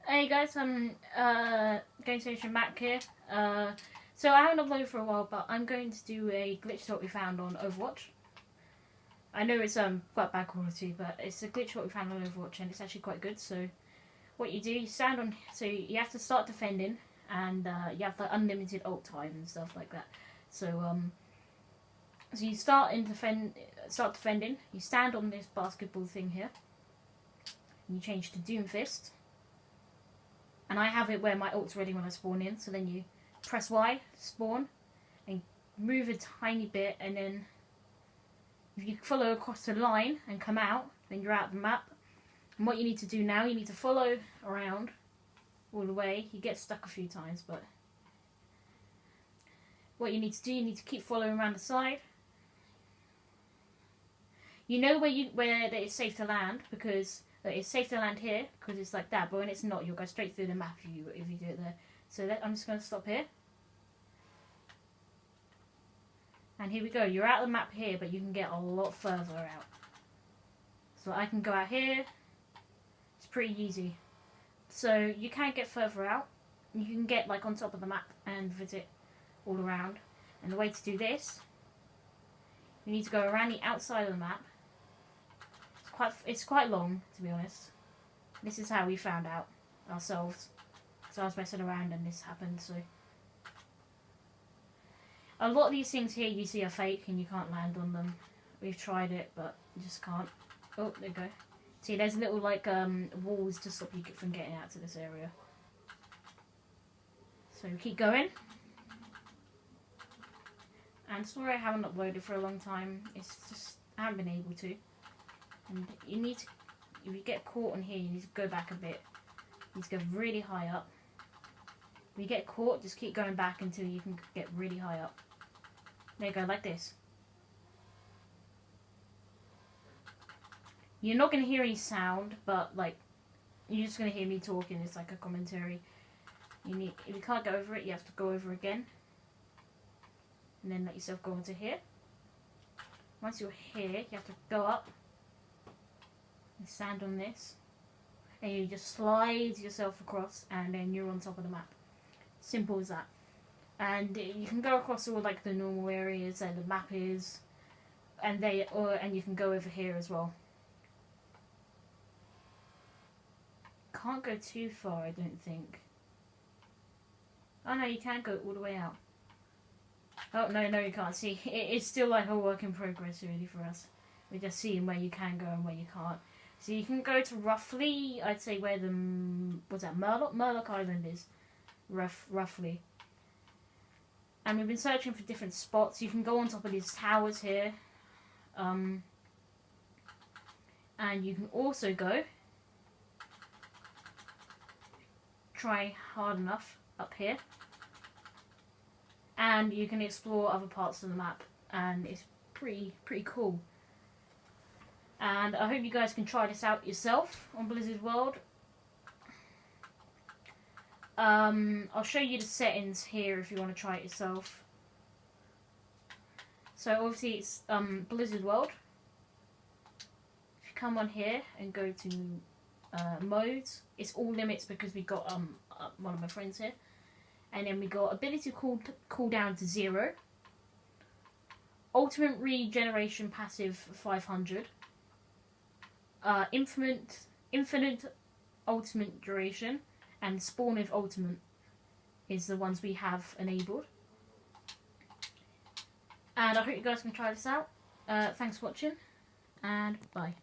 Hey guys, I'm Game Station Mac here. So I haven't uploaded for a while, but I'm going to do a glitch that we found on Overwatch. I know it's quite bad quality, but it's a glitch what we found on Overwatch, and it's actually quite good. So what you do, you stand on. So you have to start defending, and you have the unlimited ult time and stuff like that. So so you start defending. You stand on this basketball thing here. And you change to Doomfist. And I have it where my ult's ready when I spawn in, so then you press Y, spawn, and move a tiny bit, and then if you follow across the line and come out, then you're out of the map. And what you need to do now, you need to follow around all the way. You get stuck a few times, but what you need to do, you need to keep following around the side. You know where it's safe to land, because it's safe to land here because it's like that, but when it's not, you'll go straight through the map if you do it there. So I'm just going to stop here. And here we go. You're out of the map here, but you can get a lot further out. So I can go out here. It's pretty easy. So you can get further out. You can get like on top of the map and visit all around. And the way to do this, you need to go around the outside of the map. It's quite long, to be honest. This is how we found out ourselves. So I was messing around and this happened. So a lot of these things here you see are fake and you can't land on them. We've tried it, but you just can't. Oh, there you go. See, there's little like walls to stop you from getting out to this area. So keep going. And sorry I haven't uploaded for a long time. It's just I haven't been able to. And you need to, if you get caught on here, you need to go back a bit. You need to go really high up. If you get caught, just keep going back until you can get really high up. There you go, like this. You're not going to hear any sound, but like, you're just going to hear me talking. It's like a commentary. If you can't go over it, you have to go over again. And then let yourself go into here. Once you're here, you have to go up. You stand on this, and you just slide yourself across, and then you're on top of the map. Simple as that. And you can go across all like the normal areas that the map is, and you can go over here as well. Can't go too far, I don't think. Oh no, you can go all the way out. Oh no, you can't. See, it's still like a work in progress really for us. We're just seeing where you can go and where you can't. So you can go to roughly, I'd say where the, what's that, Murloc Island is, roughly. And we've been searching for different spots. You can go on top of these towers here. And you can also go, try hard enough up here. And you can explore other parts of the map. And it's pretty cool. And I hope you guys can try this out yourself on Blizzard World. I'll show you the settings here if you want to try it yourself. So obviously it's Blizzard World. If you come on here and go to modes, it's all limits because we got one of my friends here. And then we got ability cooldown to 0. Ultimate regeneration passive 500. Infinite ultimate duration, and spawn of ultimate is the ones we have enabled. And I hope you guys can try this out. Thanks for watching, and bye.